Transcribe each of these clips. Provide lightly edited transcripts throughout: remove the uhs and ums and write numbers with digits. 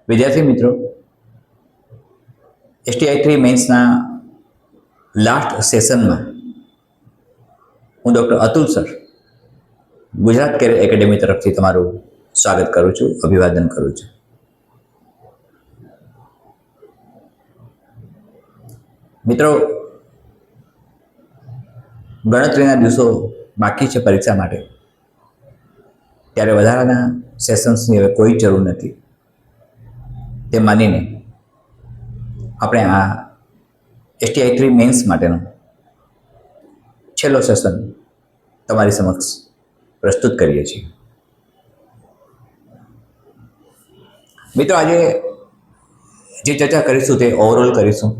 વિદ્યાર્થી મિત્રો, STI3 મેન્સના last સેશનમાં હું doctor Atul sir Gujarat career academy તરફથી તમારું સ્વાગત કરું છું, અભિવાદન કરું છું. મિત્રો, ગણતરીના દિવસો બાકી છે પરીક્ષા માટે, ત્યારે વધારાના સેશન્સની હવે કોઈ જરૂર નથી. તે માનીને આપણે આ STI3 મેન્સ માટેનો છેલ્લો સેશન તમારી સમક્ષ પ્રસ્તુત કરીએ છીએ. મિત્રો, આજે જે ચર્ચા કરીશું તે ઓવરઓલ કરીશું.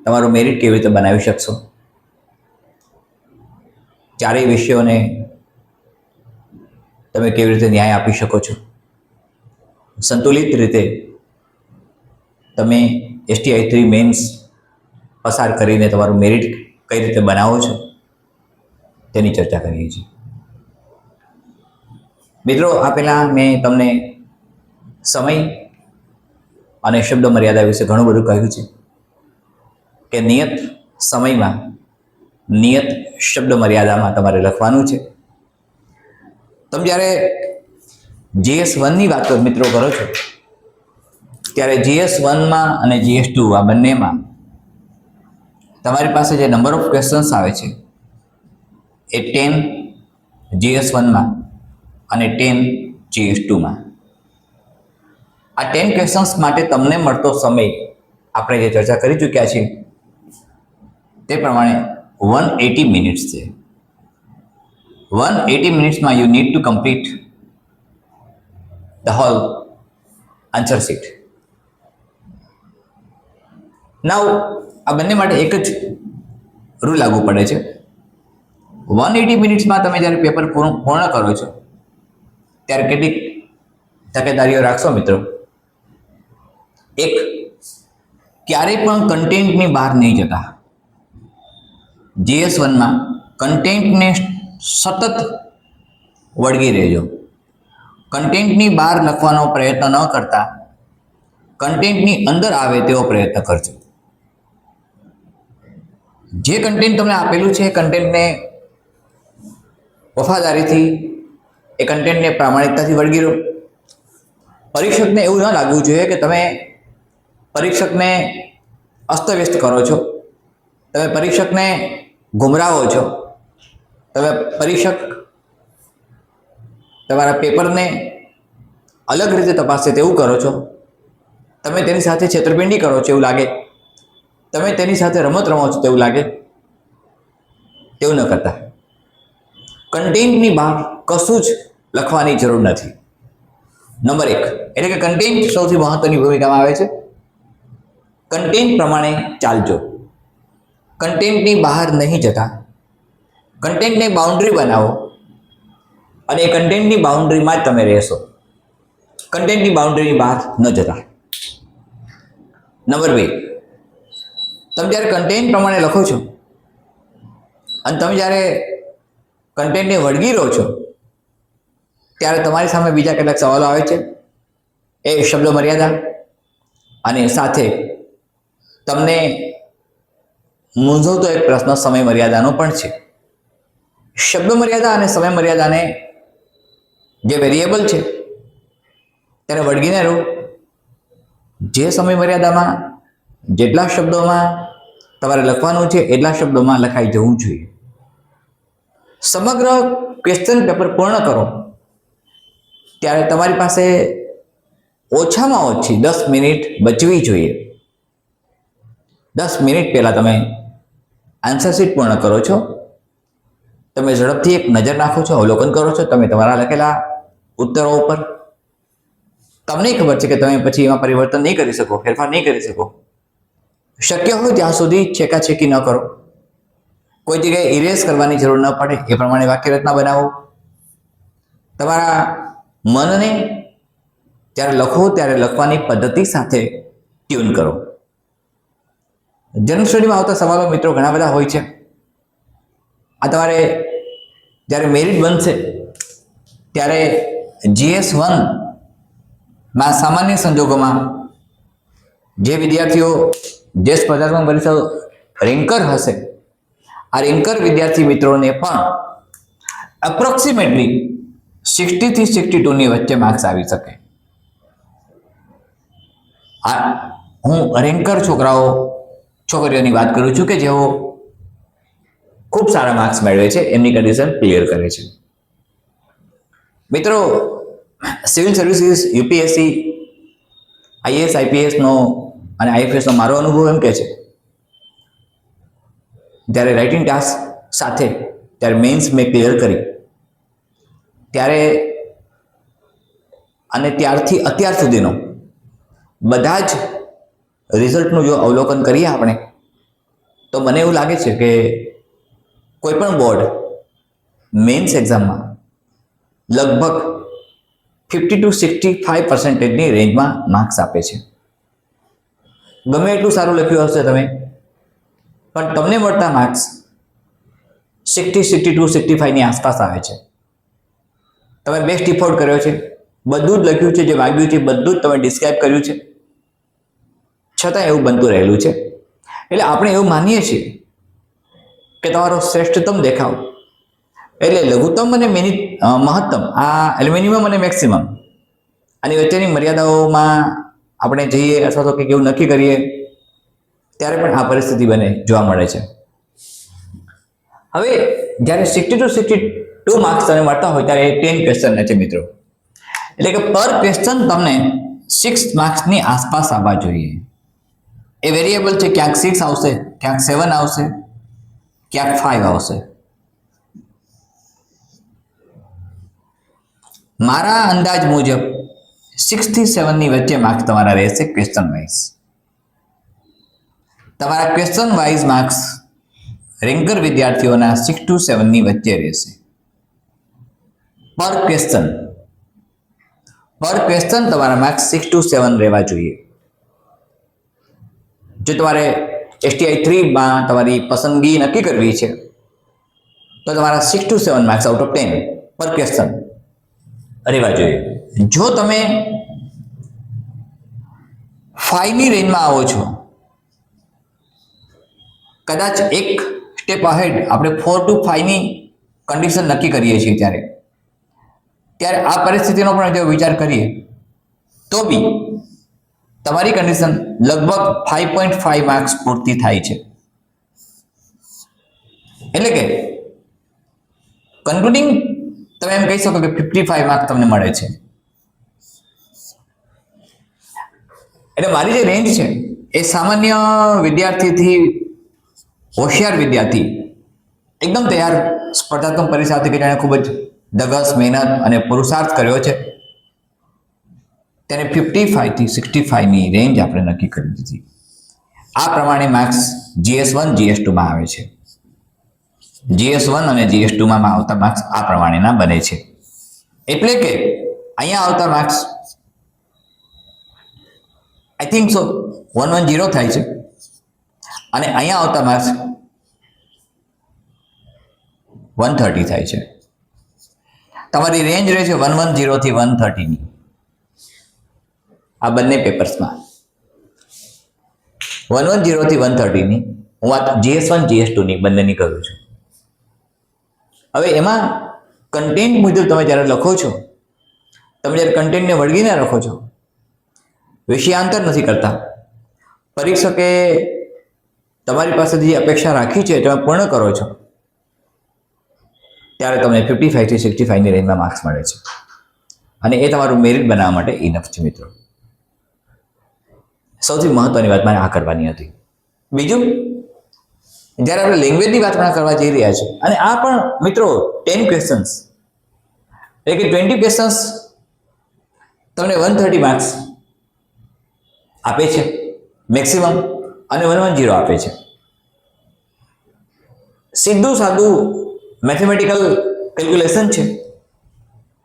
તમારું મેરિટ કેવી રીતે બનાવી શકશો, ચારેય વિષયોને તમે કેવી રીતે ન્યાય આપી શકો છો, સંતુલિત રીતે તમે STI3 મેન્સ પસાર કરીને તમારું મેરિટ કઈ રીતે બનાવો છો તેની ચર્ચા કરીએ છીએ. મિત્રો, આ પહેલાં મેં તમને સમય અને શબ્દ મર્યાદા વિશે ઘણું બધું કહ્યું છે કે નિયત સમયમાં નિયત શબ્દ મર્યાદામાં તમારે લખવાનું છે. તમે જ્યારે GS1ની વાત મિત્રો કરો છો ત્યારે GS1માં અને GS2 આ બંનેમાં તમારી પાસે જે નંબર ઓફ ક્વેશ્ચન્સ આવે છે એ 10 GS1માં અને 10 GS2માં. આ 10 ક્વેશ્ચન્સ માટે તમને મળતો સમય આપણે જે ચર્ચા કરી ચૂક્યા છીએ તે પ્રમાણે 180 મિનિટ્સ છે. 180 મિનિટ્સમાં you need to complete the whole answer sheet. Now આ બંને માટે એક જ રૂલ લાગુ પડે છે. 180 મિનિટ્સમાં તમે જ્યારે પેપર પૂર્ણ કરો છો ત્યારે કેટલીક તકેદારીઓ રાખશો મિત્રો. એક, ક્યારેય પણ કન્ટેન્ટની બહાર નહીં જતા. GS1માં કન્ટેન્ટને સતત વળગી રહેજો. કન્ટેન્ટની બહાર લખવાનો પ્રયત્ન ન કરતા કન્ટેન્ટની અંદર આવે તેવો પ્રયત્ન કરજો. જે કન્ટેન્ટ તમને આપેલું છે એ કન્ટેન્ટને વફાદારીથી, એ કન્ટેન્ટને પ્રામાણિકતાથી વળગી રહો. પરીક્ષકને એવું ન લાગવું જોઈએ કે તમે પરીક્ષકને અસ્તવ્યસ્ત કરો છો, તમે પરીક્ષકને ગુમરાવો છો, તમે પરીક્ષક તમારા પેપરને અલગ રીતે તપાસે તેવું કરો છો, તમે તેની સાથે છેતરપિંડી કરો છો એવું લાગે, તમે તેની સાથે રમત રમો છો તેવું લાગે. તેવું ન કરતા. કન્ટેન્ટની બહાર કશું જ લખવાની જરૂર નથી. નંબર 1 એટલે કે કન્ટેન્ટ સૌથી મહત્વની ભૂમિકામાં આવે છે. કન્ટેન્ટ પ્રમાણે ચાલજો. કન્ટેન્ટની બહાર નહીં જતા. કન્ટેન્ટને બાઉન્ડ્રી બનાવો અને એ કન્ટેન્ટની બાઉન્ડ્રીમાં જ તમે રહેશો. કન્ટેન્ટની બાઉન્ડ્રીની બહાર ન જતા. નંબર 2, તમે જ્યારે કન્ટેન્ટ પ્રમાણે લખો છો અને તમે જ્યારે કન્ટેન્ટને વળગી રહો છો ત્યારે તમારી સામે બીજા કેટલાક સવાલો આવે છે. એ શબ્દ મર્યાદા અને સાથે તમને મૂંઝવતો એક પ્રશ્ન સમય મર્યાદાનો પણ છે. શબ્દ મર્યાદા અને સમય મર્યાદાને જે વેરિયેબલ છે તેને વળગીને રહો. જે સમય મર્યાદામાં જેટલા શબ્દોમાં તમારે લખવાનું છે એટલા શબ્દોમાં લખાઈ જવું જોઈએ. સમગ્ર ક્વેશ્ચન પેપર પૂર્ણ કરો ત્યારે તમારી પાસે ઓછામાં ઓછી 10 મિનિટ બચવી જોઈએ. 10 મિનિટ પહેલાં તમે આન્સર શીટ પૂર્ણ કરો છો, તમે ઝડપથી એક નજર નાખો છો, અવલોકન કરો છો તમે તમારા લખેલા ઉત્તરો ઉપર. તમને ખબર છે કે તમે પછી એમાં પરિવર્તન નહીં કરી શકો, ફેરફાર નહીં કરી શકો. શક્ય હોય ત્યાં સુધી છેકાછેકી ન કરો. કોઈ જગ્યાએ ઇરેઝ કરવાની જરૂર ન પડે એ પ્રમાણે વાક્યરચના બનાવો. તમારા મનને જ્યારે લખો ત્યારે લખવાની પદ્ધતિ સાથે ટ્યુન કરો. જનરલ સ્ટડીમાં આવતા સવાલો મિત્રો ઘણા બધા હોય છે. આ તમારે જ્યારે મેરિટ બનશે ત્યારે GS1 સામાન્ય સંજોગોમાં જે વિદ્યાર્થીઓ જે સ્પર્ધાત્મક પરીક્ષા રેન્કર હશે, આ રેન્કર વિદ્યાર્થી મિત્રોને પણ એપ્રોક્સિમેટલી 60 થી 62 ની વચ્ચે માર્ક્સ આવી શકે. આ હું રેન્કર છોકરીઓની વાત કરું છું કે જેઓ ખૂબ સારા માર્ક્સ મેળવે છે, એમની કન્ડિશન ક્લિયર કરે છે. મિત્રો, સિવિલ સર્વિસીસ, યુપીએસસી, આઈએએસ, આઈપીએસનો અને આઈએફએસનો મારો અનુભવ એમ કહે છે, જ્યારે રાઇટિંગ ટાસ્ક સાથે ત્યારે મેન્સ મેં ક્લિયર કરી ત્યારે અને ત્યારથી અત્યાર સુધીનો બધા જ રિઝલ્ટનું જો અવલોકન કરીએ આપણે, તો મને એવું લાગે છે કે કોઈ પણ બોર્ડ મેન્સ એક્ઝામમાં લગભગ 50 to 65% રેન્જમાં માર્ક્સ આપે છે. ગમે એટલું સારું લખ્યું હશે તમે, પણ તમને મળતા માર્ક્સ 60, 62, 65 ની આસપાસ આવે છે. તમે બેસ્ટ ઇફોર્ટ કર્યો છે, બધું જ લખ્યું છે, જે માગ્યું છે બધું જ તમે ડિસ્ક્રાઇબ કર્યું છે, છતાં એવું બનતું રહેલું છે. એટલે આપણે એવું માનીએ છીએ કે તમારો શ્રેષ્ઠતમ દેખાવ એટલે લઘુત્તમ અને મહત્તમ, આ મિનિમમ અને મેક્સિમમ, આની વચ્ચેની મર્યાદાઓમાં આપણે જઈએ અથવા તો કંઈક એવું નક્કી કરીએ ત્યારે પણ આ પરિસ્થિતિ જોવા મળે છે. હવે જ્યારે 60 to 62 માર્ક્સ તમને મળતા હોય ત્યારે 10 ક્વેશ્ચન છે મિત્રો, એટલે કે પર ક્વેશ્ચન તમને 6 માર્ક્સની આસપાસ આવવા જોઈએ. એ વેરિયેબલ છે, ક્યાંક 6 આવશે, ક્યાંક 7 આવશે, ક્યાંક 5 આવશે. મારા અંદાજ મુજબ 6 થી 7 ની વચ્ચે માર્ક્સ તમારા રહેશે ક્વેશ્ચન વાઇઝ. તમારા ક્વેશ્ચન વાઇઝ માર્ક્સ રેન્કર વિદ્યાર્થીઓના 6 to 7 ની વચ્ચે રહેશે પર ક્વેશ્ચન તમારા માર્ક્સ 6 to 7 રહેવા જોઈએ. જો તમારે STI 3 માં તમારી પસંદગી નક્કી કરવી છે તો તમારા 6 to 7 માર્ક્સ આઉટ ઓફ 10 પર ક્વેશ્ચન રહેવા જોઈએ. જો તમે 5 ની રેન્જમાં આવો છો, કદાચ એક સ્ટેપ અહેડ આપણે 4 to 5 ની કન્ડિશન નક્કી કરીએ છીએ ત્યારે આ પરિસ્થિતિનો પણ જો વિચાર કરીએ તો બી તમારી કન્ડિશન લગભગ 5.5 માર્ક્સ પૂરતી થાય છે. એટલે કે કન્ક્લુડિંગ તમે એમ કહી શકો કે 55 માર્ક્સ તમને મળે છે. એટલે મારી જે રેન્જ છે એ સામાન્ય વિદ્યાર્થીથી હોશિયાર વિદ્યાર્થી, એકદમ તૈયાર સ્પર્ધાત્મક પરીક્ષાર્થી કે જેણે ખૂબ જ ધગસ, મહેનત અને પુરુષાર્થ કર્યો છે, તેને 55 થી 65 ની રેન્જ આપણે નક્કી કરી દીધી. આ પ્રમાણે માર્ક્સ GS1, GS2 માં આવે છે. GS1 અને GS2 માં આવતા માર્ક્સ આ પ્રમાણેના બને છે. એટલે કે અહીંયા આવતા માર્ક્સ આઈ થિંક સો 110 થાય છે અને અહીંયા આવતા માર્ક્સ 130 થાય છે. તમારી રેન્જ રહે છે 110 થી 130 ની આ બંને પેપર્સમાં. 110 થી 130 ની હું વાત GS1, GS2 ની બંનેની કરું છું. હવે એમાં કન્ટેન્ટ મુજબ તમે જ્યારે લખો છો, તમે જ્યારે કન્ટેન્ટને વળગીને લખો છો, વિષયાંતર નથી કરતા, પરીક્ષકે તમારી પાસેથી જે અપેક્ષા રાખી છે તમે પૂર્ણ કરો છો, ત્યારે તમને 55 થી 65 ની રેન્જમાં માર્ક્સ મળે છે અને એ તમારું મેરિટ બનાવવા માટે ઇનફ છે મિત્રો. સૌથી મહત્વની વાત મારે આ કરવાની હતી. બીજું, જ્યારે આપણે લેંગ્વેજની વાત કરવા જઈ રહ્યા છીએ અને આ પણ મિત્રો 10 ક્વેશ્ચન્સ એટલે કે 20 ક્વેશ્ચન્સ તમને 130 માર્ક્સ આપે છે મેક્સિમમ અને 110 આપે છે. સીધું સાદું મેથેમેટિકલ કેલ્ક્યુલેશન છે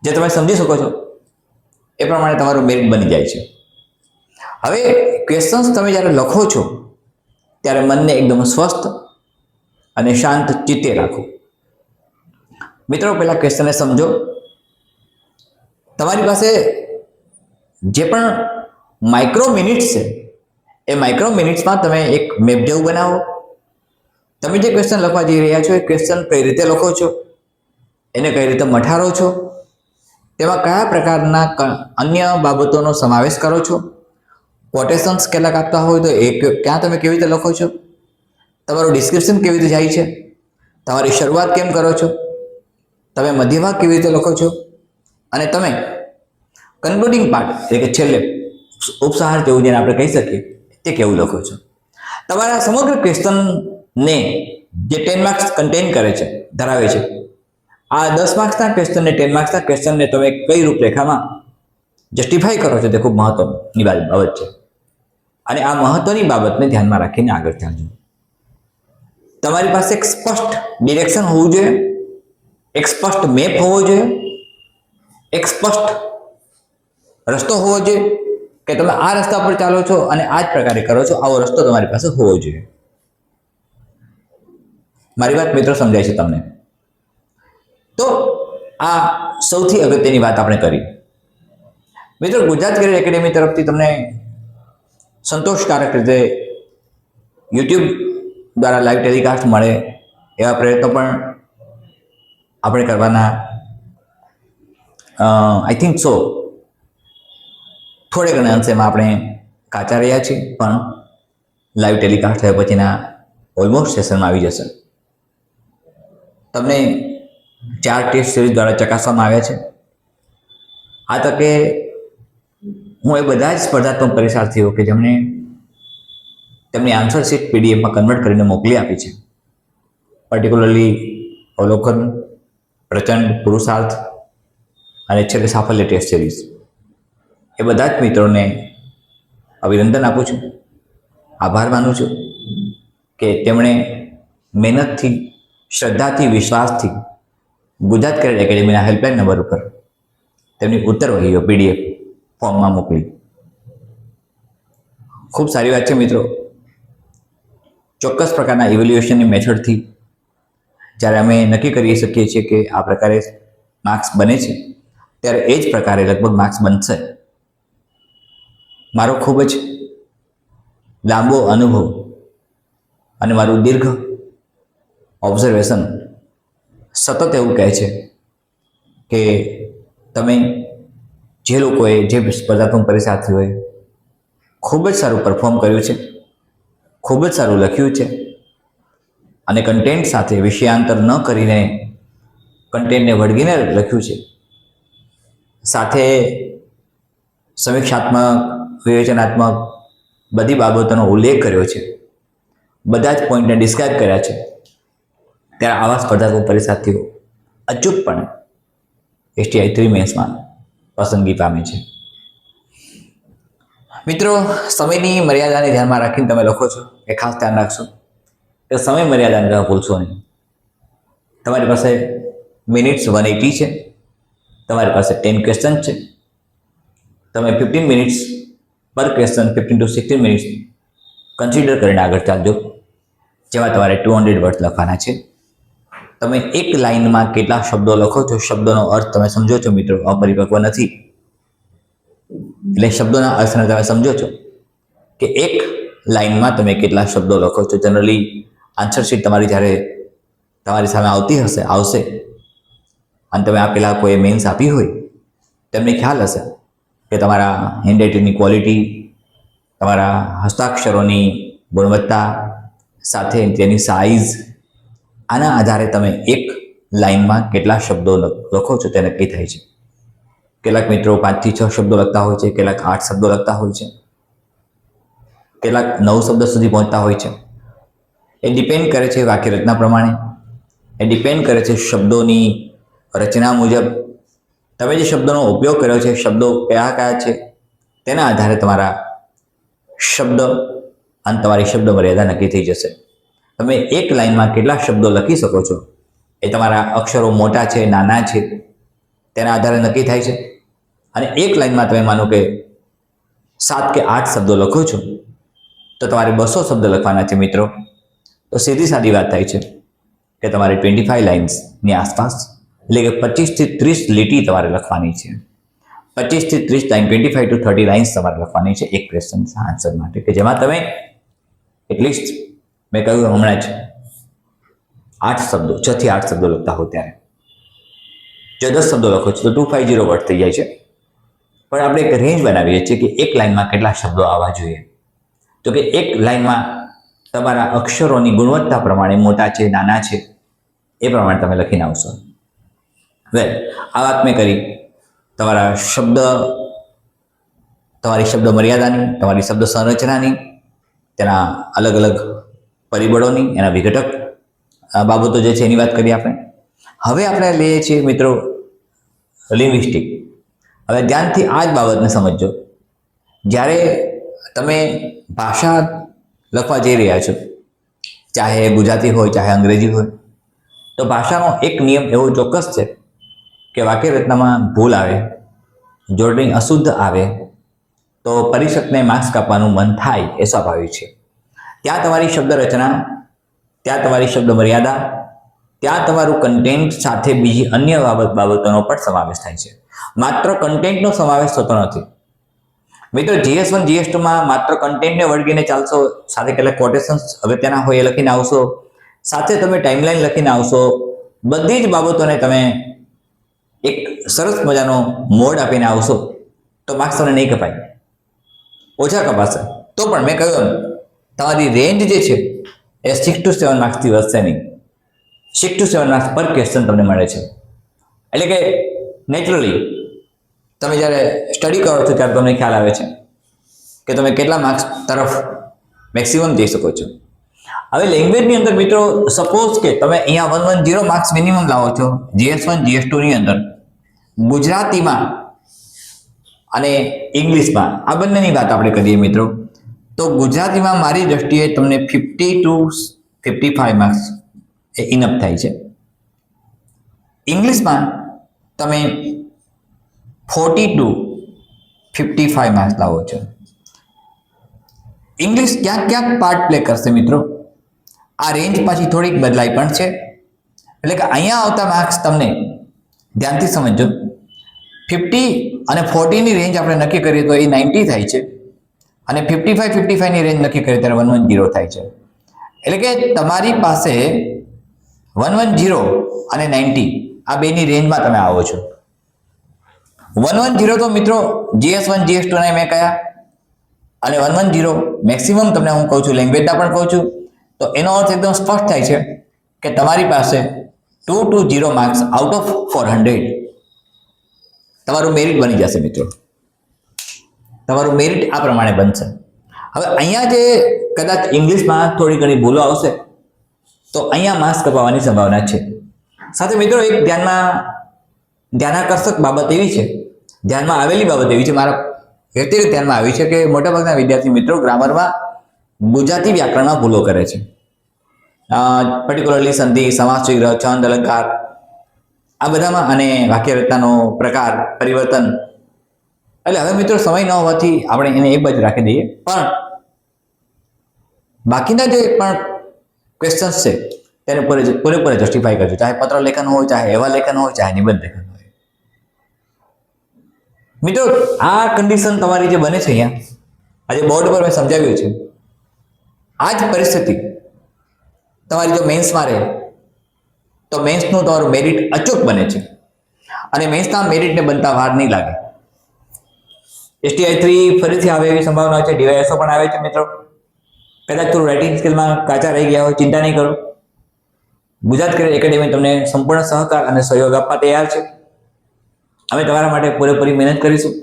જે તમે સમજી શકો છો, એ પ્રમાણે તમારું મેરિટ બની જાય છે. હવે ક્વેશ્ચન્સ તમે જ્યારે લખો છો ત્યારે મનને એકદમ સ્વસ્થ અને શાંત ચિત્તે રાખો. મિત્રો, પહેલા ક્વેશ્ચનને સમજો. તમારી પાસે જે પણ માઇક્રો મિનિટ્સ છે એ માઇક્રો મિનિટ્સમાં તમે એક મેપ જેવું બનાવો. તમે જે ક્વેશ્ચન લખવા જઈ રહ્યા છો એ ક્વેશ્ચન કઈ રીતે લખો છો, એને કઈ રીતે મઠારો છો, તેમાં કયા પ્રકારના અન્ય બાબતોનો સમાવેશ કરો છો, કોટેશન્સ કેટલાક આપતા હોય તો એ ક્યાં તમે કેવી રીતે લખો છો, તમારું ડિસ્ક્રિપ્શન કેવી રીતે જાય છે, તમારી શરૂઆત કેમ કરો છો, તમે મધ્યભાગ કેવી રીતે લખો છો, અને તમે કન્ક્લુડિંગ પાર્ટ એટલે કે છેલ્લે ઉપસાર જેવું જેને આપણે કહી શકીએ તે કેવું લખો છો. તમારા સમગ્ર ક્વેશ્ચનને જે 10 માર્ક્સ કન્ટેન કરે છે, ધરાવે છે, આ 10 માર્ક્સના ક્વેશ્ચનને 10 માર્ક્સના ક્વેશ્ચનને તમે કઈ રૂપરેખામાં જસ્ટિફાઈ કરો છો તે ખૂબ મહત્વની બાબત છે. અને આ મહત્વની બાબતને ધ્યાનમાં રાખીને આગળ ચાલજો. તમારી પાસે એક સ્પષ્ટ ડિરેક્શન હોવું જોઈએ, એક સ્પષ્ટ મેપ હોવો જોઈએ, એક સ્પષ્ટ રસ્તો હોવો જોઈએ કે તમે આ રસ્તા પર ચાલો છો અને આ જ પ્રકારે કરો છો, આવો રસ્તો તમારી પાસે હોવો જોઈએ. મારી વાત મિત્રો સમજાય છે તમને? તો આ સૌથી અગત્યની વાત આપણે કરી. મિત્રો, ગુજરાત કેરિયર એકેડેમી તરફથી તમને સંતોષકારક રીતે યુટ્યુબ દ્વારા લાઈવ ટેલિકાસ્ટ મળે એવા પ્રયત્નો પણ આપણે કરવાના આઈ થિંક સો થોડે ઘણા અંશેમાં આપણે કાચા રહ્યા છીએ, પણ લાઈવ ટેલિકાસ્ટ થયા પછીના ઓલમોસ્ટ સેશનમાં આવી જશે. તમને 4 ટેસ્ટ સિરીઝ દ્વારા ચકાસવામાં આવ્યા છે. આ તકે હું એ બધા જ સ્પર્ધાત્મક પરીક્ષાર્થીઓ કે જેમણે તેમની આન્સર શીટ પીડીએફમાં કન્વર્ટ કરીને મોકલી આપી છે, પર્ટિક્યુલરલી અવલોકન, પ્રચંડ, પુરુષાર્થ અને છેલ્લે સાફલ્ય ટેસ્ટ સિરીઝ, એ બધા જ મિત્રોને અભિનંદન આપું છું, આભાર માનું છું કે તેમણે મહેનતથી, શ્રદ્ધાથી, વિશ્વાસથી ગુજરાત કેરિયર એકેડેમીના હેલ્પલાઇન નંબર ઉપર તેમની ઉત્તરવહીઓ પીડીએફ ફોર્મમાં મોકલી. ખૂબ સારી વાત છે મિત્રો. ચોક્કસ પ્રકારના ઇવેલ્યુએશનની મેથડથી જ્યારે અમે નક્કી કરી શકીએ છીએ કે આ પ્રકારે માર્ક્સ બને છે, ત્યારે એ જ પ્રકારે લગભગ માર્ક્સ બનશે. મારો ખૂબ જ લાંબો અનુભવ અને મારું દીર્ઘ ઓબ્ઝર્વેશન સતત એવું કહે છે કે તમે જે લોકોએ, જે સ્પર્ધાત્મક પરીક્ષાર્થીઓએ ખૂબ જ સારું પરફોર્મ કર્યું છે, ખૂબ જ સારું લખ્યું છે અને કન્ટેન્ટ સાથે વિષયાંતર ન કરીને કન્ટેન્ટને વળગીને લખ્યું છે, સાથે સમીક્ષાત્મક, વિવેચનાત્મક બધી બાબતોનો ઉલ્લેખ કર્યો છે, બધા જ પોઈન્ટને ડિસ્ક્રાઇબ કર્યા છે, ત્યારે આવા સ્પર્ધાત્મક પરીક્ષાર્થીઓ અચૂકપણે STI 3 મેન્સમાં પસંદગી પામે છે. મિત્રો, સમયની મર્યાદાને ધ્યાનમાં રાખીને તમે લખો છો એ ખાસ ધ્યાન રાખશો કે સમય મર્યાદાને તમે ભૂલશો નહીં. તમારી પાસે મિનિટ્સ 180 છે, તમારી પાસે 10 ક્વેશ્ચન છે, તમે 15 મિનિટ્સ પર ક્વેશ્ચન, 15 to 16 મિનિટ્સ કન્સિડર કરીને આગળ ચાલજો, જેમાં તમારે 200 વર્ડ લખવાના છે. તમે એક લાઇનમાં કેટલા શબ્દો લખો છો, શબ્દોનો અર્થ તમે સમજો છો મિત્રો, અપરિપક્વ નથી. એટલે શબ્દોના અર્થને તમે સમજો છો કે એક લાઇનમાં તમે કેટલા શબ્દો લખો છો. જનરલી આન્સર શીટ તમારી જ્યારે તમારી સામે આવશે અને તમે આપેલા કોઈ મેન્સ આપી હોય, તેમને ખ્યાલ હશે કે તમારા હેન્ડરાઇટિંગની ક્વોલિટી, તમારા હસ્તાક્ષરોની ગુણવત્તા સાથે તેની સાઇઝ, આના આધારે તમે એક લાઇનમાં કેટલા શબ્દો લખો છો તે નક્કી થાય છે. કેટલાક મિત્રો 5 થી 6 શબ્દો લખતા હોય છે, કેટલાક 8 શબ્દો લખતા હોય છે, કેટલાક 9 શબ્દ સુધી પહોંચતા હોય છે. એ ડિપેન્ડ કરે છે વાક્ય રચના પ્રમાણે, એ ડિપેન્ડ કરે છે શબ્દોની રચના મુજબ. તમે જે શબ્દોનો ઉપયોગ કર્યો છે, શબ્દો કયા કયા છે, તેના આધારે તમારા શબ્દ અને તમારી શબ્દ મર્યાદા નક્કી થઈ જશે. તમે એક લાઇનમાં કેટલા શબ્દો લખી શકો છો એ તમારા અક્ષરો મોટા છે, નાના છે, તેના આધારે નક્કી થાય છે. અને એક લાઇનમાં તમે માનો કે 7 કે 8 શબ્દો લખો છો તો તમારે 200 શબ્દ લખવાના છે મિત્રો. તો સીધી સાદી વાત થાય છે કે તમારે 25 લાઇન્સની આસપાસ, એટલે કે 25 થી 30 લીટી તમારે લખવાની છે. 25 થી 30 લાઈન, 25 to 30 લાઇન્સ તમારે લખવાની છે એક ક્વેશ્ચન આન્સર માટે, કે જેમાં તમે એટલીસ્ટ મેં કહ્યું હમણાં જ 8 શબ્દો, 6 થી 8 શબ્દો લખતા હો. ત્યારે જો 10 શબ્દો લખો છો તો 250 વર્ડ થઈ જાય છે. પણ આપણે એક રેન્જ બનાવીએ છીએ કે એક લાઇનમાં કેટલા શબ્દો આવવા જોઈએ. તો કે એક લાઇનમાં તમારા અક્ષરોની ગુણવત્તા પ્રમાણે મોટા છે, નાના છે, એ પ્રમાણે તમે લખીને આવશો. વેલ, આ વાત મેં કરી તમારા શબ્દ, તમારી શબ્દ મર્યાદાની, તમારી શબ્દ સંરચનાની, તેના અલગ અલગ પરિબળોની, એના વિઘટક બાબતો જે છે એની વાત કરીએ આપણે. હવે આપણે લઈએ છીએ મિત્રો લિંગ્વિસ્ટિક. હવે ધ્યાનથી આ જ બાબતને સમજજો. જ્યારે તમે ભાષા લખવા જઈ રહ્યા છો, ચાહે ગુજરાતી હોય ચાહે અંગ્રેજી હોય, તો ભાષાનો એક નિયમ એવો ચોક્કસ છે કે વાક્ય રચનામાં ભૂલ આવે, જોડણી અશુદ્ધ આવે તો પરિષદને માર્ક્સ કાપવાનું મન થાય, એ સ્વાભાવિક છે. ત્યાં તમારી શબ્દ રચના, ત્યાં તમારી શબ્દ મર્યાદા, ત્યાં તમારું કન્ટેન્ટ સાથે બીજી અન્ય બાબતોનો પણ સમાવેશ થાય છે. માત્ર કન્ટેન્ટનો સમાવેશ થતો નથી મિત્રો. GS1 GS2માં માત્ર કન્ટેન્ટને વળગીને ચાલશો, સાથે કેટલાક કોટેશન્સ અગત્યના હોય એ લખીને આવશો, સાથે તમે ટાઈમલાઈન લખીને આવશો, બધી જ બાબતોને તમે એક સરસ મજાનો મોડ આપીને આવશો, તો માર્ક્સ તમને નહીં કપાય, ઓછા કપાશે. તો પણ મેં કહ્યું તમારી રેન્જ જે છે એ 6 to 7 માર્ક્સથી વધશે નહીં. 6 to 7 માર્ક્સ પર ક્વેશ્ચન તમને મળે છે. એટલે કે નેચરલી તમે જ્યારે સ્ટડી કરો છો ત્યારે તમને ખ્યાલ આવે છે કે તમે કેટલા માર્ક્સ તરફ મેક્સિમમ જઈ શકો છો. હવે લેંગ્વેજની અંદર મિત્રો, સપોઝ કે તમે અહીંયા 110 માર્ક્સ મિનિમમ લાવો છો GS1 GS2 ની અંદર, ગુજરાતીમાં અને ઇંગ્લિશમાં, આ બંનેની વાત આપણે કરીએ મિત્રો, તો ગુજરાતીમાં મારી દ્રષ્ટિએ તમને 50 to 55 માર્ક્સ એ ઇનફ થાય છે. ઇંગ્લિશમાં તમે 40 to 55 માર્ક્સ લાવો છો. ઇંગ્લિશ ક્યાંક ક્યાંક પાર્ટ પ્લે કરશે મિત્રો. આ રેન્જ પાછી થોડીક બદલાઈ પણ છે. એટલે કે અહીંયા આવતા માર્ક્સ તમને ધ્યાનથી સમજો, 50 અને 40 ની રેન્જ આપણે નક્કી કરીએ તો એ 90 થાય છે, અને 55 ની રેન્જ નક્કી કરીએ ત્યારે 110 થાય છે. એટલે કે તમારી પાસે 110 અને 90 આ બેની રેન્જમાં તમે આવો છો. 110 તો મિત્રો GS1 GS2 ને મેં કયા, અને 110 મેક્સિમમ તમને હું કહું છું, લેંગ્વેજના પણ કહું છું, તો એનો અર્થ એકદમ સ્પષ્ટ થાય છે કે તમારી પાસે 220 માર્ક્સ આઉટ ઓફ 400 તમારું મેરિટ બની જશે મિત્રો. તમારું મેરિટ આ પ્રમાણે બનશે. હવે અહીંયા જે કદાચ ઇંગ્લિશમાં થોડી ઘણી ભૂલો આવશે તો અહીંયા માર્ક્સ કપાવવાની સંભાવના છે. સાથે મિત્રો એક ધ્યાનાકર્ષક બાબત એવી છે, ધ્યાનમાં આવેલી બાબત એવી છે, મારા વ્યક્તિગત ધ્યાનમાં આવી છે કે મોટાભાગના વિદ્યાર્થી મિત્રો ગ્રામરમાં ગુજરાતી વ્યાકરણમાં ભૂલો કરે છે. પર્ટિક્યુલરલી સંધિ, સમાસ વિગ્રહ, છંદ, અલંકાર, આ બધામાં, અને વાક્ય રચનાનો પ્રકાર, પરિવર્તન. એટલે હવે મિત્રો સમય ન હોવાથી આપણે એને એક બાજુ રાખી દઈએ, પણ બાકીના જે પણ ક્વેશ્ચન્સ છે તેને પૂરેપૂરે જસ્ટિફાઈ કરજો, ચાહે પત્ર લેખન હોય, ચાહે એવા લેખન હોય, ચાહે નિબંધ લેખન હોય. મિત્રો આ કન્ડિશન તમારી જે બને છે અહીંયા, આજે બોર્ડ પર મેં સમજાવ્યું છે, આ જ પરિસ્થિતિ તમારી જો મેન્સમાં રહે તો મેન્સનું તમારું મેરિટ અચૂક બને છે, અને મેન્સના મેરિટને બનતા વાર નહીં લાગે. STI 3 ફરીથી આવે એવી સંભાવના છે, DYSO પણ આવે છે મિત્રો. કદાચ થોડું રાઇટિંગ સ્કિલમાં કાચા રહી ગયા હોય, ચિંતા નહીં કરો. ગુજરાત કરિયર એકેડેમી તમને સંપૂર્ણ સહકાર અને સહયોગ આપવા તૈયાર છે. અમે તમારા માટે પૂરેપૂરી મહેનત કરીશું.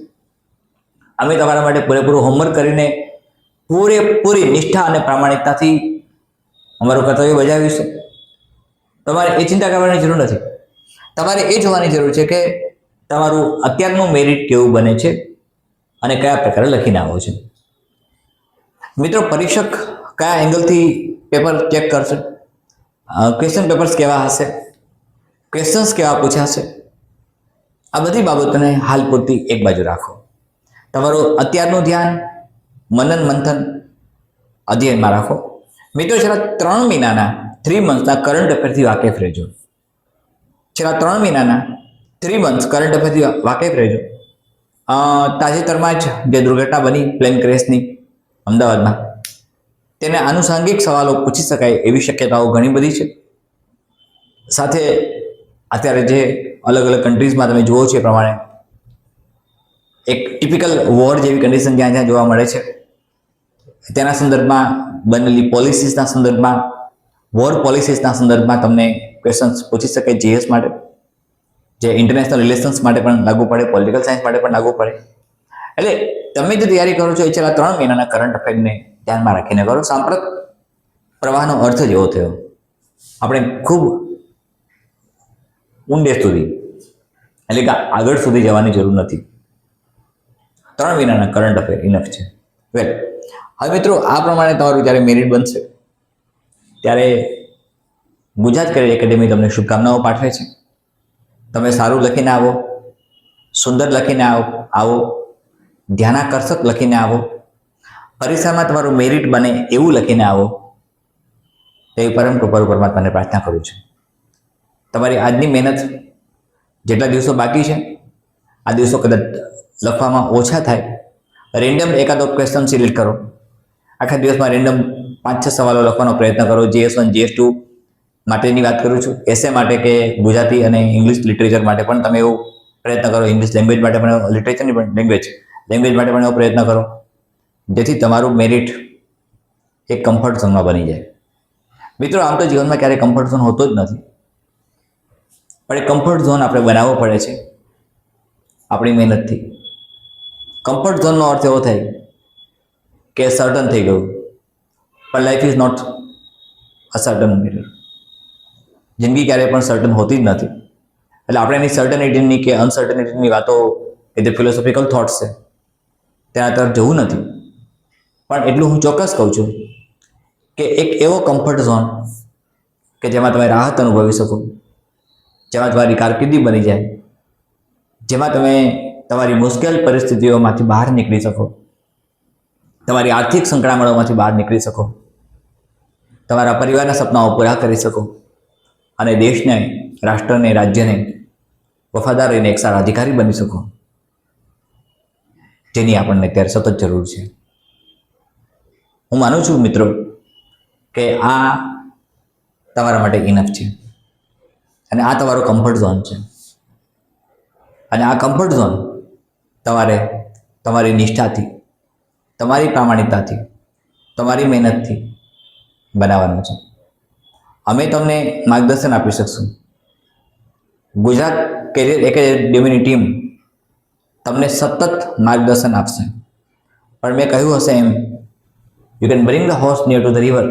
અમે તમારા માટે પૂરેપૂરું હોમવર્ક કરીને પૂરેપૂરી નિષ્ઠા અને પ્રામાણિકતાથી અમારું કર્તવ્ય બજાવીશું. તમારે એ ચિંતા કરવાની જરૂર નથી. તમારે એ જોવાની જરૂર છે કે તમારું અત્યારનું મેરિટ કેવું બને છે અને કયા પ્રકારે લખીને આવો છે. મિત્રો પરીક્ષક કયા એંગલથી પેપર ચેક કરશે, ક્વેશ્ચન પેપર્સ કેવા હશે, ક્વેશ્ચન્સ કેવા પૂછાશે, આ બધી બાબતોને હાલ પૂરતી એક બાજુ રાખો. તમારું અત્યારનું ધ્યાન મનન મંથન અધ્યયનમાં રાખો. મિત્રો છેલ્લા 3 મહિનાના 3 મંથના કરંટ અફેરથી વાકેફ રહેજો. છેલ્લા 3 મહિનાના 3 મંથ કરંટ અફેરથી વાકેફ રહેજો. તાજેતરમાં જ જે દુર્ઘટના બની પ્લેન ક્રેશની અમદાવાદમાં, તેને આનુષંગિક સવાલો પૂછી શકાય એવી શક્યતાઓ ઘણી બધી છે. સાથે અત્યારે જે અલગ અલગ કન્ટ્રીઝમાં તમે જુઓ છો એ પ્રમાણે એક ટિપિકલ વોર જેવી કન્ડિશન જ્યાં જ્યાં જોવા મળે છે, તેના સંદર્ભમાં બનેલી પોલિસીસના સંદર્ભમાં, વોર પોલિસીસના સંદર્ભમાં તમને ક્વેશ્ચન્સ પૂછી શકે. જીએસ માટે, જે ઇન્ટરનેશનલ રિલેશન્સ માટે પણ લાગુ પડે, પોલિટિકલ સાયન્સ માટે પણ લાગુ પડે. એટલે તમે જે તૈયારી કરો છો એ છેલ્લા 3 મહિનાના કરંટ અફેરને ધ્યાનમાં રાખીને કરો. સાંપ્રત પ્રવાહનો અર્થ જ એવો થયો. આપણે ખૂબ ઊંડે સુધી, એટલે કે આગળ સુધી જવાની જરૂર નથી. 3 મહિનાના કરંટ અફેર ઇનફ છે. વેલ, હવે મિત્રો, આ પ્રમાણે તમારું જ્યારે મેરિટ બનશે ત્યારે ગુજરાત કરિયર એકેડેમી તમને શુભકામનાઓ પાઠવે છે. તમે સારું લખીને આવો, સુંદર લખીને આવો, ધ્યાનાકર્ષક લખીને આવો, પરીક્ષામાં તમારું મેરિટ બને એવું લખીને આવો, તેવી પરમ કૃપાળુ પરમાત્માને પ્રાર્થના કરું છું. તમારી આજની મહેનત, જેટલા દિવસો બાકી છે, આ દિવસો કદાચ લખવામાં ઓછા થાય, રેન્ડમ એકાદો ક્વેશ્ચન સિલેક્ટ કરો. આખા દિવસમાં રેન્ડમ 5-6 સવાલો લખવાનો પ્રયત્ન કરો. GS1 GS2 માટેની વાત કરું છું. એસે માટે કે ગુજરાતી અને ઇંગ્લિશ લિટરેચર માટે પણ તમે એવો પ્રયત્ન કરો. ઇંગ્લિશ લેંગ્વેજ માટે પણ, લિટરેચરની પણ લેંગ્વેજ માટે પણ એવો પ્રયત્ન કરો, જેથી તમારું મેરિટ એક કમ્ફર્ટ ઝોનમાં બની જાય. મિત્રો, આમ તો જીવનમાં ક્યારેય કમ્ફર્ટ ઝોન હોતો જ નથી, પણ એ કમ્ફર્ટ ઝોન આપણે બનાવવો પડે છે આપણી મહેનતથી. કમ્ફર્ટ ઝોનનો અર્થ એવો થાય કે સર્ટન થઈ ગયું, પણ લાઈફ ઇઝ નોટ અસર્ટન. જિંદગી ક્યારેય પણ સર્ટન હોતી જ નથી. એટલે આપણે એની સર્ટનિટીની કે અનસર્ટનિટીની વાતો, એ જે ફિલોસોફિકલ થોટ્સ છે તેના તરફ જવું નથી. પણ એટલું હું ચોક્કસ કહું છું કે એક એવો કમ્ફર્ટ ઝોન કે જેમાં તમે રાહત અનુભવી શકો, જેમાં તમારી કારકિર્દી બની જાય, જેમાં તમે તમારી મુશ્કેલ પરિસ્થિતિઓમાંથી બહાર નીકળી શકો, તમારી આર્થિક સંકળામણોમાંથી બહાર નીકળી શકો, તમારા પરિવારના સપનાઓ પૂરા કરી શકો અને દેશને, રાષ્ટ્રને, રાજ્યને વફાદાર રહીને એક સારા અધિકારી બની શકો, જેની આપણને અત્યારે સતત જરૂર છે. હું માનું છું મિત્રો કે આ તમારા માટે ઇનફ છે અને આ તમારો કમ્ફર્ટ ઝોન છે. અને આ કમ્ફર્ટ ઝોન તમારે તમારી નિષ્ઠાથી, તમારી પ્રામાણિકતાથી, તમારી મહેનતથી બનાવવાનું છે. અમે તમને માર્ગદર્શન આપી શકશું. ગુજરાત કેરિયર એકેડેમીની ટીમ તમને સતત માર્ગદર્શન આપશે. પણ મેં કહ્યું હશે એમ, you can bring the horse near to the river,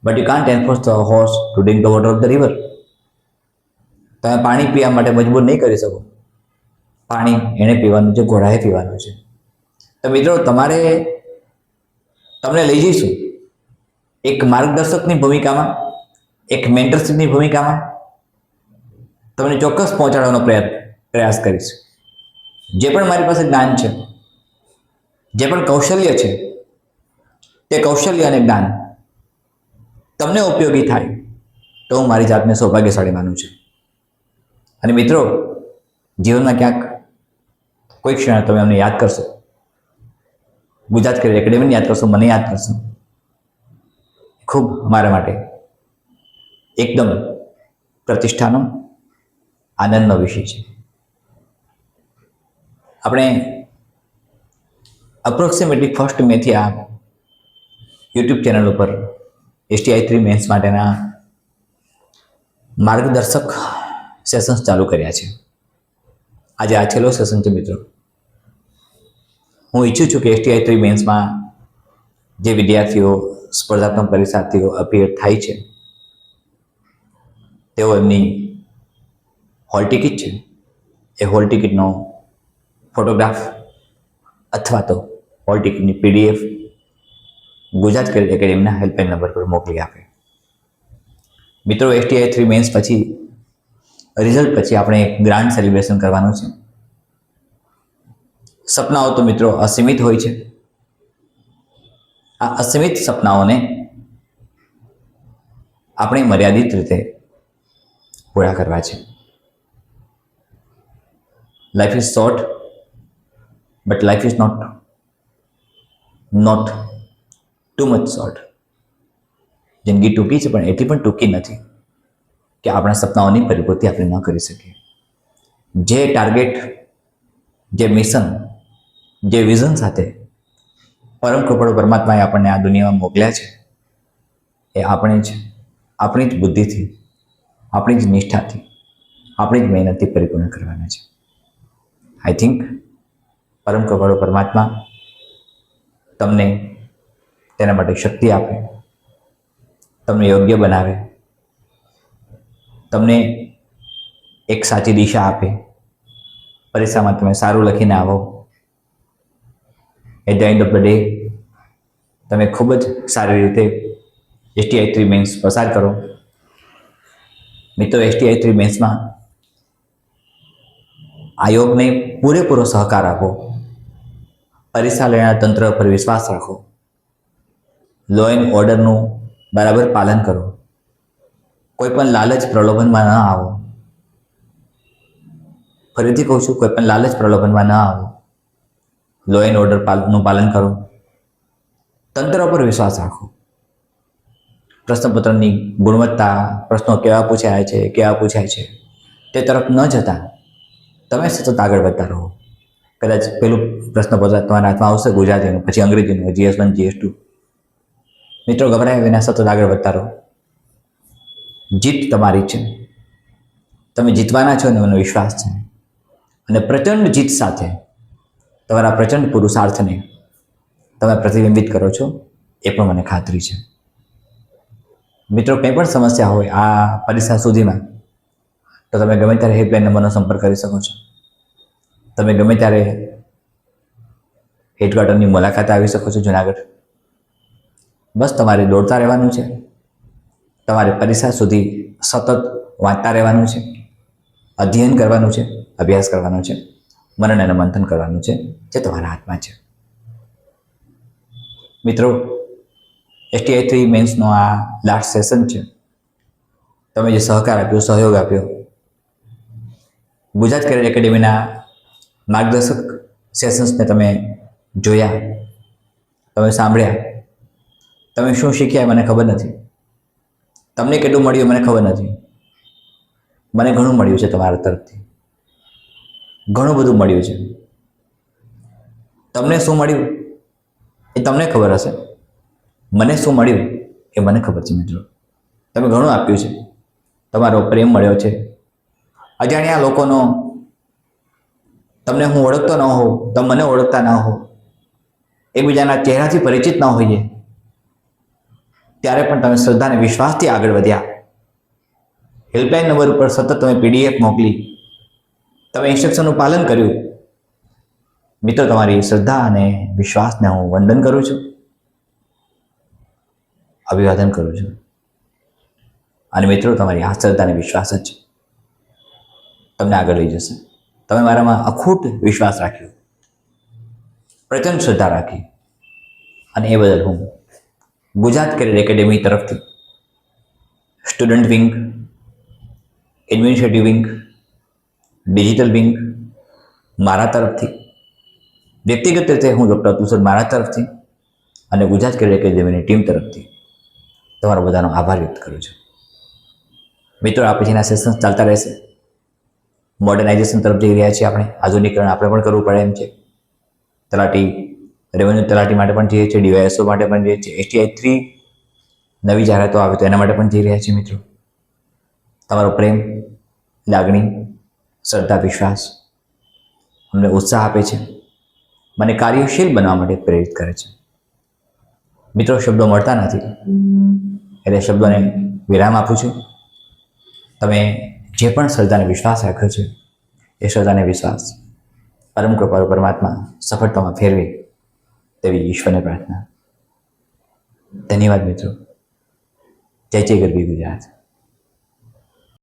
but you can't enforce the horse to drink the water of the river. તમે પાણી પીવા માટે મજબૂર નહીં કરી શકો. પાણી એણે પીવાનું છે, ઘોડાએ પીવાનું છે. તો મિત્રો, તમને લઈ જઈશું એક માર્ગદર્શકની ભૂમિકામાં, એક મેન્ટરશીપની ભૂમિકામાં. તમને ચોક્કસ પહોંચાડવાનો પ્રયાસ કરીશ. જે પણ મારી પાસે જ્ઞાન છે, જે પણ કૌશલ્ય છે, તે કૌશલ્ય અને જ્ઞાન તમને ઉપયોગી થાય તો હું મારી જાતને સૌભાગ્યશાળી માનું છું. અને મિત્રો, જીવનમાં ક્યાંક કોઈ ક્ષણ તમે અમને યાદ કરશો, ગુજરાત કેરિયર એકેડેમીને યાદ કરશો, મને યાદ કરશો, ખૂબ અમારા માટે એકદમ પ્રતિષ્ઠાનો, આનંદનો વિષય છે. આપણે અપ્રોક્સિમેટલી 1 મેથી આ યુટ્યુબ ચેનલ ઉપર STI3 મેન્સ માટેના માર્ગદર્શક સેશન્સ ચાલુ કર્યા છે. આજે આ છેલ્લો સેશન છે મિત્રો. હું ઈચ્છું છું કે STI3 મેન્સમાં જે વિદ્યાર્થીઓ, સ્પર્ધાત્મક પરીક્ષાર્થીઓ અપિયર થાય છે, તેઓ એમની હોલ ટિકિટ છે, એ હોલ ટિકિટનો ફોટોગ્રાફ અથવા તો હોલ ટિકિટની PDF ગુજરાત કેરિયર એકેડેમીના હેલ્પલાઇન નંબર પર મોકલી આપે. મિત્રો, STI3 મેન્સ પછી, રિઝલ્ટ પછી આપણે એક ગ્રાન્ડ સેલિબ્રેશન કરવાનું છે. સપનાઓ તો મિત્રો અસીમિત હોય છે. આ અસીમિત સપનાઓને આપણે મર્યાદિત રીતે પૂરા કરવા છે. Life is short, but life is not too much short. જિંદગી ટૂંકી છે, પણ એટલી પણ ટૂંકી નથી કે આપણા સપનાઓની પરિપૂર્તિ આપણે ન કરી શકીએ. જે ટાર્ગેટ, જે મિશન, જે વિઝન સાથે પરમ કૃપાળુ પરમાત્માએ આપણને આ દુનિયામાં મોકલ્યા છે, એ આપણી જ બુદ્ધિથી, આપણી જ નિષ્ઠાથી, આપણી જ મહેનતથી પરિપૂર્ણ કરવાના છે. આઈ થિંક પરમ કૃપાળુ પરમાત્મા તમને તેના માટે શક્તિ આપે, તમને યોગ્ય બનાવે, તમને એક સાચી દિશા આપે, પરીક્ષામાં તમે સારું લખીને આવો. At the end of the day તમે ખૂબ જ સારી રીતે STI 3 મેન્સ પસાર કરો. મિત્રો, STI 3 મેન્સમાં આયોગને પૂરેપૂરો સહકાર આપો, પરીક્ષા લેનાર તંત્ર પર વિશ્વાસ રાખો, લો એન્ડ ઓર્ડરનું બરાબર પાલન કરો, કોઈ પણ લાલચ પ્રલોભનમાં ન આવો. ફરીથી કહું છું, કોઈ પણ લાલચ પ્રલોભનમાં ન આવો. લો એન્ડ ઓર્ડરનું પાલન કરો, તંત્ર પર વિશ્વાસ રાખો. પ્રશ્નપત્રની ગુણવત્તા, પ્રશ્નો કેવા પૂછાય છે તે તરફ ન જતા તમે સતત આગળ વધતા રહો. કદાચ પેલું પ્રશ્નપત્ર તમારા હાથમાં આવશે ગુજરાતીનું, પછી અંગ્રેજીનું, GS1 GS2. મિત્રો, ગભરાયા વિના સતત આગળ વધતા રહો. જીત તમારી છે, તમે જીતવાના છો અને મને વિશ્વાસ છે. અને પ્રચંડ જીત સાથે તમારા પ્રચંડ પુરુષાર્થને તમે પ્રતિબિંબિત કરો છો, એ પણ મને ખાતરી છે. મિત્રો, કંઈ પણ સમસ્યા હોય આ પરીક્ષા સુધીમાં, તો તમે ગમે ત્યારે હેલ્પલાઇન નંબરનો સંપર્ક કરી શકો છો. તમે ગમે ત્યારે હેડક્વાર્ટરની મુલાકાતે આવી શકો છો જુનાગઢ. બસ તમારે દોડતા રહેવાનું છે, તમારે પરીક્ષા સુધી સતત વાંચતા રહેવાનું છે, અધ્યયન કરવાનું છે, અભ્યાસ કરવાનો છે, મનન અને મંથન કરવાનું છે, જે તમારા હાથમાં છે. મિત્રો, STI 3 મેન્સનો આ લાસ્ટ સેશન છે. તમે જે સહકાર આપ્યો, સહયોગ આપ્યો, ગુજરાત કેરિયર એકેડેમીના માર્ગદર્શક સેશન્સને તમે જોયા, તમે સાંભળ્યા, તમે શું શીખ્યા મને ખબર નથી, તમને કેટલું મળ્યું મને ખબર નથી. મને ઘણું મળ્યું છે તમારા તરફથી, ઘણું બધું મળ્યું છે. તમને શું મળ્યું એ તમને ખબર હશે, મને શું મળ્યું એ મને ખબર છે. મિત્રો, તમે ઘણું આપ્યું છે. તમારો પ્રેમ મળ્યો છે. અજાણ્યા લોકોનો, તમને હું ઓળખતો ન હોઉં, તમે મને ઓળખતા ન હો, એકબીજાના ચહેરાથી પરિચિત ન હોઈએ, ત્યારે પણ તમે શ્રદ્ધા અને વિશ્વાસથી આગળ વધ્યા. હેલ્પલાઇન નંબર ઉપર સતત તમે PDF મોકલી, તમે ઇન્સ્ટ્રક્શનનું પાલન કર્યું. મિત્રો, તમારી શ્રદ્ધા અને વિશ્વાસને હું વંદન કરું છું, અભિવાદન કરું છું. અને મિત્રો, તમારી આ શ્રદ્ધા અને વિશ્વાસ જ તમને આગળ લઈ જશે. તમે મારામાં અખૂટ વિશ્વાસ રાખ્યો, પ્રચંડ શ્રદ્ધા રાખી, અને એ બદલ હું ગુજરાત કેરિયર એકેડેમી તરફથી student wing, administrative wing, digital wing, મારા તરફથી, વ્યક્તિગત રીતે હું ડૉક્ટર અતુલ સર મારા તરફથી અને ગુજરાત કેરિયર એકેડેમીની ટીમ તરફથી તમારો બધાનો આભાર વ્યક્ત કરું છું. મિત્રો, આ પછીના સેશન્સ ચાલતા રહેશે. મોડર્નાઇઝેશન તરફ જઈ રહ્યા છીએ આપણે, આધુનિકરણ આપણે પણ કરવું પડે એમ છે. તલાટી, રેવન્યુ તલાટી માટે પણ જઈએ છીએ, DYSO માટે પણ જઈએ છીએ, STI 3 નવી જાહેરાતો આવે તો એના માટે પણ જઈ રહ્યા છીએ. મિત્રો, તમારો પ્રેમ, લાગણી, શ્રદ્ધા, વિશ્વાસ અમને ઉત્સાહ આપે છે, મને કાર્યશીલ બનવા માટે પ્રેરિત કરે છે. મિત્રો, શબ્દો મળતા નથી એટલે શબ્દોને વિરામ આપું છું. તમે જે પણ શ્રદ્ધાને વિશ્વાસ રાખ્યો છે, એ શ્રદ્ધાને વિશ્વાસ પરમ કૃપાળુ પરમાત્મા સફળતામાં ફેરવે તેવી ઈશ્વરને પ્રાર્થના. ધન્યવાદ મિત્રો. જય જય ગરવી ગુજરાત.